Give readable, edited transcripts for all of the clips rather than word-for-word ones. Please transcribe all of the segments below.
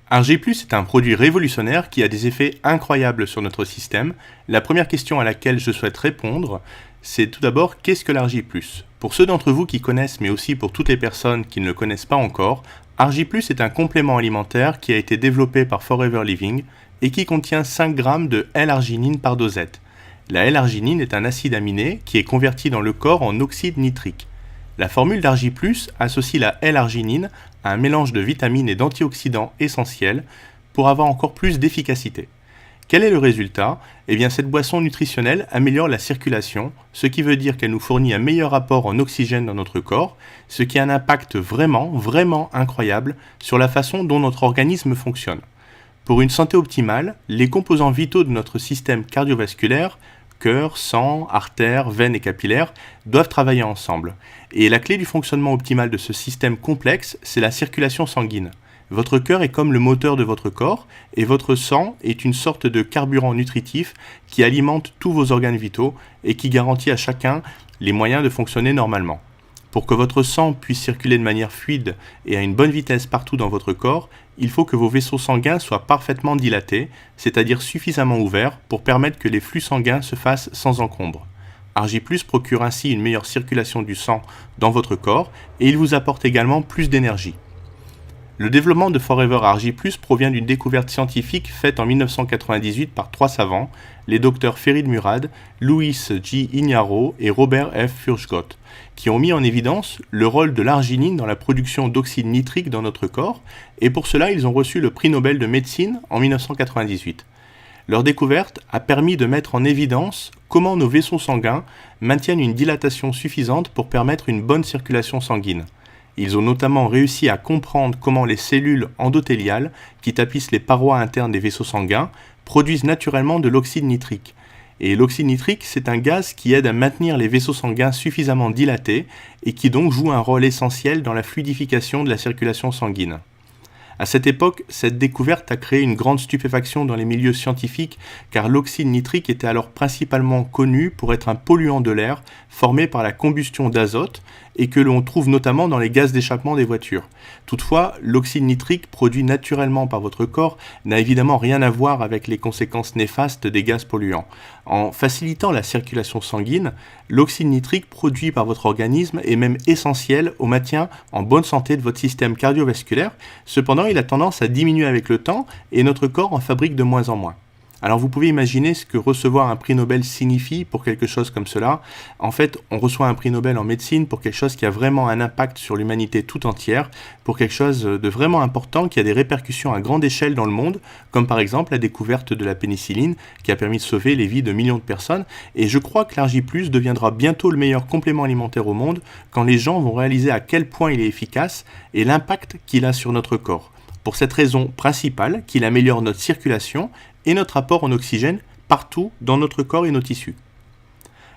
Argi+ est un produit révolutionnaire qui a des effets incroyables sur notre système. La première question à laquelle je souhaite répondre, c'est tout d'abord qu'est-ce que l'Argi+. Pour ceux d'entre vous qui connaissent, mais aussi pour toutes les personnes qui ne le connaissent pas encore, Argi+ est un complément alimentaire qui a été développé par Forever Living et qui contient 5 grammes de L-arginine par dosette. La L-arginine est un acide aminé qui est converti dans le corps en oxyde nitrique. La formule d'Argi+ associe la L-arginine à un mélange de vitamines et d'antioxydants essentiels pour avoir encore plus d'efficacité. Quel est le résultat ? Eh bien, cette boisson nutritionnelle améliore la circulation, ce qui veut dire qu'elle nous fournit un meilleur apport en oxygène dans notre corps, ce qui a un impact vraiment incroyable sur la façon dont notre organisme fonctionne. Pour une santé optimale, les composants vitaux de notre système cardiovasculaire, cœur, sang, artères, veines et capillaires, doivent travailler ensemble. Et la clé du fonctionnement optimal de ce système complexe, c'est la circulation sanguine. Votre cœur est comme le moteur de votre corps, et votre sang est une sorte de carburant nutritif qui alimente tous vos organes vitaux et qui garantit à chacun les moyens de fonctionner normalement. Pour que votre sang puisse circuler de manière fluide et à une bonne vitesse partout dans votre corps, il faut que vos vaisseaux sanguins soient parfaitement dilatés, c'est-à-dire suffisamment ouverts pour permettre que les flux sanguins se fassent sans encombre. Argi+ procure ainsi une meilleure circulation du sang dans votre corps et il vous apporte également plus d'énergie. Le développement de Forever Argi+ provient d'une découverte scientifique faite en 1998 par 3 savants, les docteurs Ferid Murad, Luis G. Iñarro et Robert F. Furchgott, qui ont mis en évidence le rôle de l'arginine dans la production d'oxyde nitrique dans notre corps, et pour cela ils ont reçu le prix Nobel de médecine en 1998. Leur découverte a permis de mettre en évidence comment nos vaisseaux sanguins maintiennent une dilatation suffisante pour permettre une bonne circulation sanguine. Ils ont notamment réussi à comprendre comment les cellules endothéliales, qui tapissent les parois internes des vaisseaux sanguins, produisent naturellement de l'oxyde nitrique. Et l'oxyde nitrique, c'est un gaz qui aide à maintenir les vaisseaux sanguins suffisamment dilatés et qui donc joue un rôle essentiel dans la fluidification de la circulation sanguine. À cette époque, cette découverte a créé une grande stupéfaction dans les milieux scientifiques car l'oxyde nitrique était alors principalement connu pour être un polluant de l'air formé par la combustion d'azote et que l'on trouve notamment dans les gaz d'échappement des voitures. Toutefois, l'oxyde nitrique produit naturellement par votre corps n'a évidemment rien à voir avec les conséquences néfastes des gaz polluants. En facilitant la circulation sanguine, l'oxyde nitrique produit par votre organisme est même essentiel au maintien en bonne santé de votre système cardiovasculaire. Cependant, il a tendance à diminuer avec le temps et notre corps en fabrique de moins en moins. Alors vous pouvez imaginer ce que recevoir un prix Nobel signifie pour quelque chose comme cela. En fait, on reçoit un prix Nobel en médecine pour quelque chose qui a vraiment un impact sur l'humanité tout entière, pour quelque chose de vraiment important qui a des répercussions à grande échelle dans le monde, comme par exemple la découverte de la pénicilline qui a permis de sauver les vies de millions de personnes. Et je crois que l'Argi+ deviendra bientôt le meilleur complément alimentaire au monde quand les gens vont réaliser à quel point il est efficace et l'impact qu'il a sur notre corps. Pour cette raison principale, qu'il améliore notre circulation et notre apport en oxygène partout dans notre corps et nos tissus.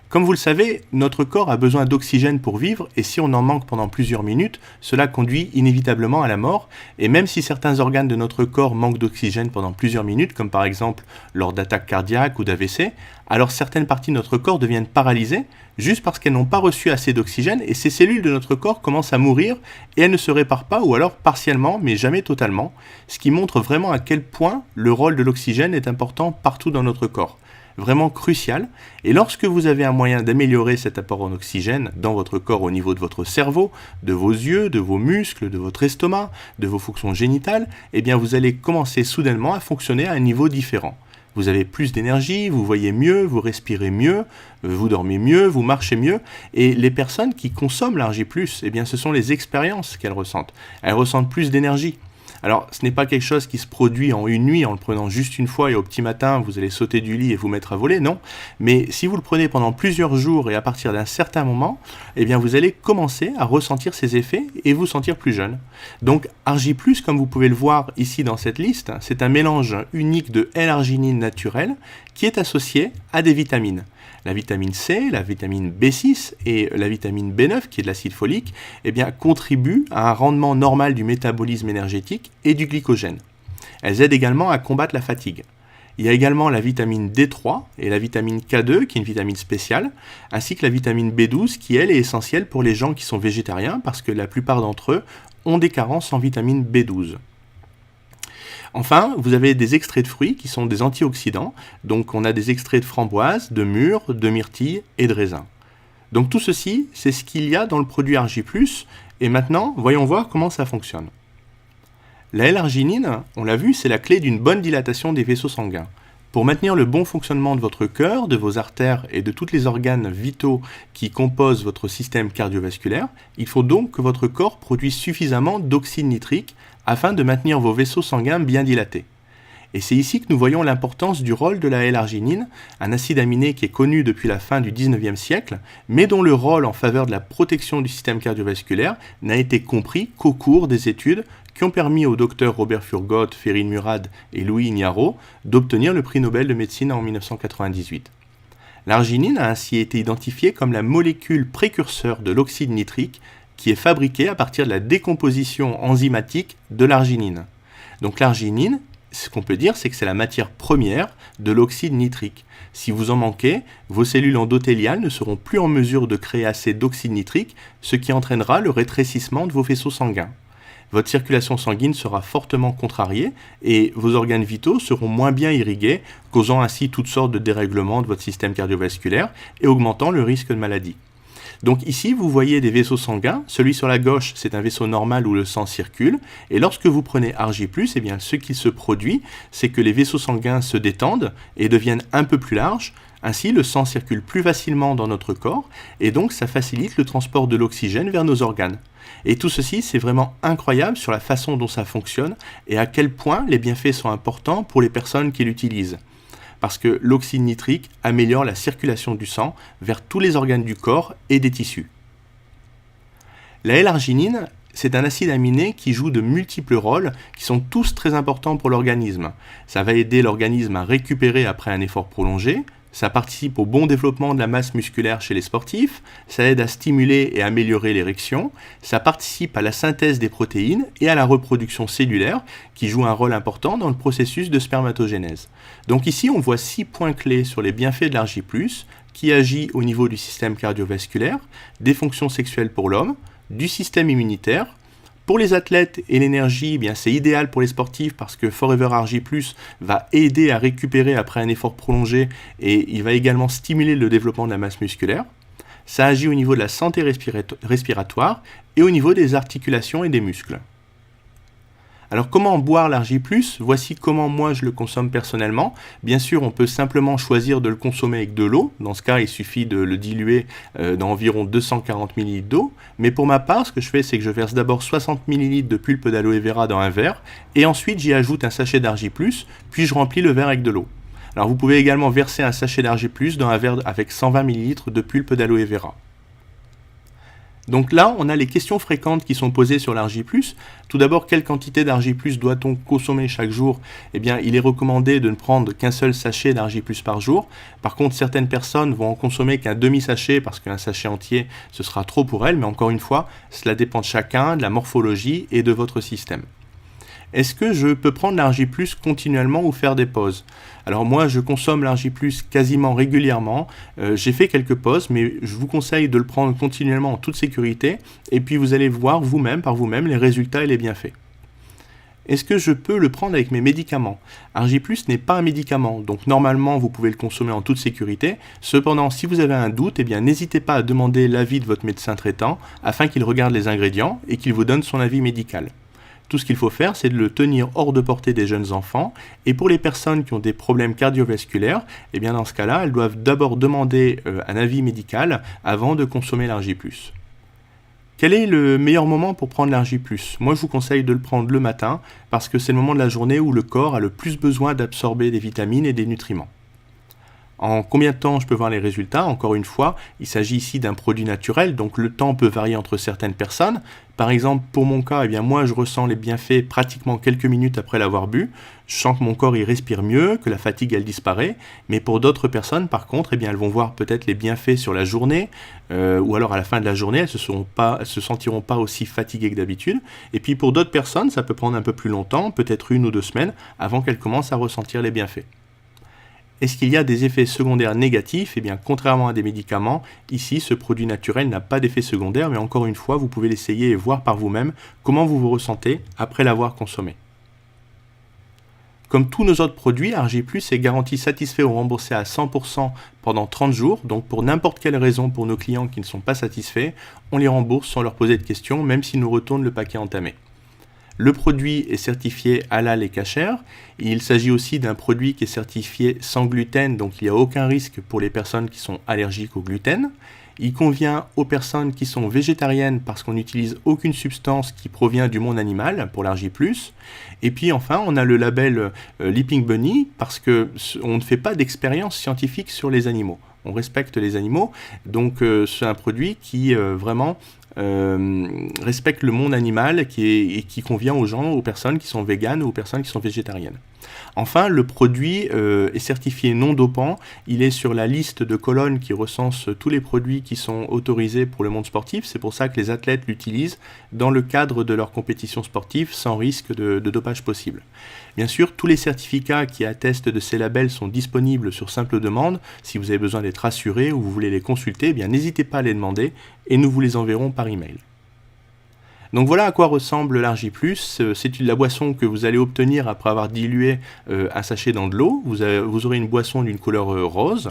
Comme vous le savez, notre corps a besoin d'oxygène pour vivre et si on en manque pendant plusieurs minutes, cela conduit inévitablement à la mort. Et même si certains organes de notre corps manquent d'oxygène pendant plusieurs minutes, comme par exemple lors d'attaques cardiaques ou d'AVC, alors certaines parties de notre corps deviennent paralysées juste parce qu'elles n'ont pas reçu assez d'oxygène et ces cellules de notre corps commencent à mourir et elles ne se réparent pas ou alors partiellement mais jamais totalement, ce qui montre vraiment à quel point le rôle de l'oxygène est important partout dans notre corps. Vraiment crucial, et lorsque vous avez un moyen d'améliorer cet apport en oxygène dans votre corps au niveau de votre cerveau, de vos yeux, de vos muscles, de votre estomac, de vos fonctions génitales, eh bien vous allez commencer soudainement à fonctionner à un niveau différent. Vous avez plus d'énergie, vous voyez mieux, vous respirez mieux, vous dormez mieux, vous marchez mieux, et les personnes qui consomment l'Argi+, eh bien ce sont les expériences qu'elles ressentent. Elles ressentent plus d'énergie. Alors, ce n'est pas quelque chose qui se produit en une nuit en le prenant juste une fois et au petit matin, vous allez sauter du lit et vous mettre à voler, non. Mais si vous le prenez pendant plusieurs jours et à partir d'un certain moment, eh bien vous allez commencer à ressentir ces effets et vous sentir plus jeune. Donc, Argi+, comme vous pouvez le voir ici dans cette liste, c'est un mélange unique de L-arginine naturelle qui est associé à des vitamines. La vitamine C, la vitamine B6 et la vitamine B9, qui est de l'acide folique, eh bien, contribuent à un rendement normal du métabolisme énergétique et du glycogène. Elles aident également à combattre la fatigue. Il y a également la vitamine D3 et la vitamine K2, qui est une vitamine spéciale, ainsi que la vitamine B12, qui elle est essentielle pour les gens qui sont végétariens, parce que la plupart d'entre eux ont des carences en vitamine B12. Enfin, vous avez des extraits de fruits qui sont des antioxydants. Donc on a des extraits de framboise, de mûre, de myrtille et de raisin. Donc tout ceci, c'est ce qu'il y a dans le produit Argi+. Et maintenant, voyons voir comment ça fonctionne. La L-arginine, on l'a vu, c'est la clé d'une bonne dilatation des vaisseaux sanguins. Pour maintenir le bon fonctionnement de votre cœur, de vos artères et de tous les organes vitaux qui composent votre système cardiovasculaire, il faut donc que votre corps produise suffisamment d'oxyde nitrique afin de maintenir vos vaisseaux sanguins bien dilatés. Et c'est ici que nous voyons l'importance du rôle de la L-arginine, un acide aminé qui est connu depuis la fin du 19e siècle, mais dont le rôle en faveur de la protection du système cardiovasculaire n'a été compris qu'au cours des études qui ont permis aux docteurs Robert Furgot, Ferrin Murad et Louis Ignarro d'obtenir le prix Nobel de médecine en 1998. L'arginine a ainsi été identifiée comme la molécule précurseur de l'oxyde nitrique qui est fabriquée à partir de la décomposition enzymatique de l'arginine. Donc l'arginine, ce qu'on peut dire, c'est que c'est la matière première de l'oxyde nitrique. Si vous en manquez, vos cellules endothéliales ne seront plus en mesure de créer assez d'oxyde nitrique, ce qui entraînera le rétrécissement de vos vaisseaux sanguins. Votre circulation sanguine sera fortement contrariée et vos organes vitaux seront moins bien irrigués, causant ainsi toutes sortes de dérèglements de votre système cardiovasculaire et augmentant le risque de maladie. Donc ici, vous voyez des vaisseaux sanguins. Celui sur la gauche, c'est un vaisseau normal où le sang circule. Et lorsque vous prenez Argi+, eh bien, ce qui se produit, c'est que les vaisseaux sanguins se détendent et deviennent un peu plus larges. Ainsi, le sang circule plus facilement dans notre corps et donc ça facilite le transport de l'oxygène vers nos organes. Et tout ceci, c'est vraiment incroyable sur la façon dont ça fonctionne et à quel point les bienfaits sont importants pour les personnes qui l'utilisent. Parce que l'oxyde nitrique améliore la circulation du sang vers tous les organes du corps et des tissus. La L-arginine, c'est un acide aminé qui joue de multiples rôles qui sont tous très importants pour l'organisme. Ça va aider l'organisme à récupérer après un effort prolongé, ça participe au bon développement de la masse musculaire chez les sportifs, ça aide à stimuler et améliorer l'érection, ça participe à la synthèse des protéines et à la reproduction cellulaire qui joue un rôle important dans le processus de spermatogénèse. Donc ici, on voit 6 points clés sur les bienfaits de l'Argi+, qui agit au niveau du système cardiovasculaire, des fonctions sexuelles pour l'homme, du système immunitaire. Pour les athlètes et l'énergie, eh bien, c'est idéal pour les sportifs parce que Forever Argi+ va aider à récupérer après un effort prolongé et il va également stimuler le développement de la masse musculaire. Ça agit au niveau de la santé respiratoire et au niveau des articulations et des muscles. Alors comment boire l'Argi+? Voici comment moi je le consomme personnellement. Bien sûr, on peut simplement choisir de le consommer avec de l'eau. Dans ce cas, il suffit de le diluer dans environ 240 ml d'eau. Mais pour ma part, ce que je fais, c'est que je verse d'abord 60 ml de pulpe d'aloe vera dans un verre. Et ensuite, j'y ajoute un sachet d'Argi+, puis je remplis le verre avec de l'eau. Alors vous pouvez également verser un sachet d'Argi+ dans un verre avec 120 ml de pulpe d'aloe vera. Donc là, on a les questions fréquentes qui sont posées sur l'Argi+. Tout d'abord, quelle quantité d'Argi+ doit-on consommer chaque jour? Eh bien, il est recommandé de ne prendre qu'un seul sachet d'Argi+ par jour. Par contre, certaines personnes vont en consommer qu'un demi-sachet parce qu'un sachet entier, ce sera trop pour elles. Mais encore une fois, cela dépend de chacun, de la morphologie et de votre système. Est-ce que je peux prendre l'Argi+ continuellement ou faire des pauses? Alors moi, je consomme l'Argi+ quasiment régulièrement. J'ai fait quelques pauses, mais je vous conseille de le prendre continuellement en toute sécurité. Et puis vous allez voir vous-même, par vous-même, les résultats et les bienfaits. Est-ce que je peux le prendre avec mes médicaments? Argi+ n'est pas un médicament, donc normalement vous pouvez le consommer en toute sécurité. Cependant, si vous avez un doute, eh bien n'hésitez pas à demander l'avis de votre médecin traitant afin qu'il regarde les ingrédients et qu'il vous donne son avis médical. Tout ce qu'il faut faire, c'est de le tenir hors de portée des jeunes enfants. Et pour les personnes qui ont des problèmes cardiovasculaires, eh bien dans ce cas-là, elles doivent d'abord demander un avis médical avant de consommer l'Argi+. Quel est le meilleur moment pour prendre l'Argi+? Moi, je vous conseille de le prendre le matin parce que c'est le moment de la journée où le corps a le plus besoin d'absorber des vitamines et des nutriments. En combien de temps je peux voir les résultats? Encore une fois, il s'agit ici d'un produit naturel, donc le temps peut varier entre certaines personnes. Par exemple, pour mon cas, eh bien moi je ressens les bienfaits pratiquement quelques minutes après l'avoir bu. Je sens que mon corps il respire mieux, que la fatigue elle disparaît. Mais pour d'autres personnes, par contre, eh bien elles vont voir peut-être les bienfaits sur la journée, ou alors à la fin de la journée, elles se sentiront pas aussi fatiguées que d'habitude. Et puis pour d'autres personnes, ça peut prendre un peu plus longtemps, peut-être 1 ou 2 semaines, avant qu'elles commencent à ressentir les bienfaits. Est-ce qu'il y a des effets secondaires négatifs? Eh bien, contrairement à des médicaments, ici, ce produit naturel n'a pas d'effet secondaire, mais encore une fois, vous pouvez l'essayer et voir par vous-même comment vous vous ressentez après l'avoir consommé. Comme tous nos autres produits, Argy+ est garanti satisfait ou remboursé à 100% pendant 30 jours. Donc pour n'importe quelle raison pour nos clients qui ne sont pas satisfaits, on les rembourse sans leur poser de questions, même s'ils nous retournent le paquet entamé. Le produit est certifié halal et kasher. Il s'agit aussi d'un produit qui est certifié sans gluten, donc il n'y a aucun risque pour les personnes qui sont allergiques au gluten. Il convient aux personnes qui sont végétariennes parce qu'on n'utilise aucune substance qui provient du monde animal pour l'Argy+. Et puis enfin, on a le label Leaping Bunny parce qu'on ne fait pas d'expérience scientifique sur les animaux. On respecte les animaux, donc c'est un produit qui vraiment respecte le monde animal et qui convient aux gens, aux personnes qui sont véganes ou aux personnes qui sont végétariennes. Enfin, le produit est certifié non dopant. Il est sur la liste de colonnes qui recense tous les produits qui sont autorisés pour le monde sportif. C'est pour ça que les athlètes l'utilisent dans le cadre de leur compétition sportive sans risque de dopage possible. Bien sûr, tous les certificats qui attestent de ces labels sont disponibles sur simple demande. Si vous avez besoin d'être assuré ou vous voulez les consulter, eh bien n'hésitez pas à les demander et nous vous les enverrons par email. Donc voilà à quoi ressemble l'Argy+. C'est la boisson que vous allez obtenir après avoir dilué un sachet dans de l'eau. Vous aurez une boisson d'une couleur rose.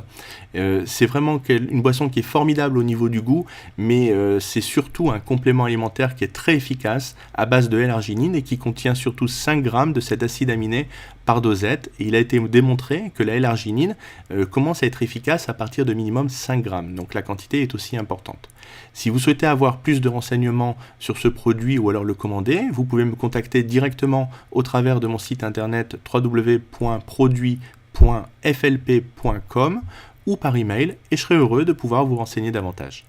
C'est vraiment une boisson qui est formidable au niveau du goût, mais c'est surtout un complément alimentaire qui est très efficace à base de L-arginine et qui contient surtout 5 grammes de cet acide aminé par dosette. Et il a été démontré que la L-arginine commence à être efficace à partir de minimum 5 grammes. Donc la quantité est aussi importante. Si vous souhaitez avoir plus de renseignements sur ce produit ou alors le commander, vous pouvez me contacter directement au travers de mon site internet www.produit.flp.com ou par email et je serai heureux de pouvoir vous renseigner davantage.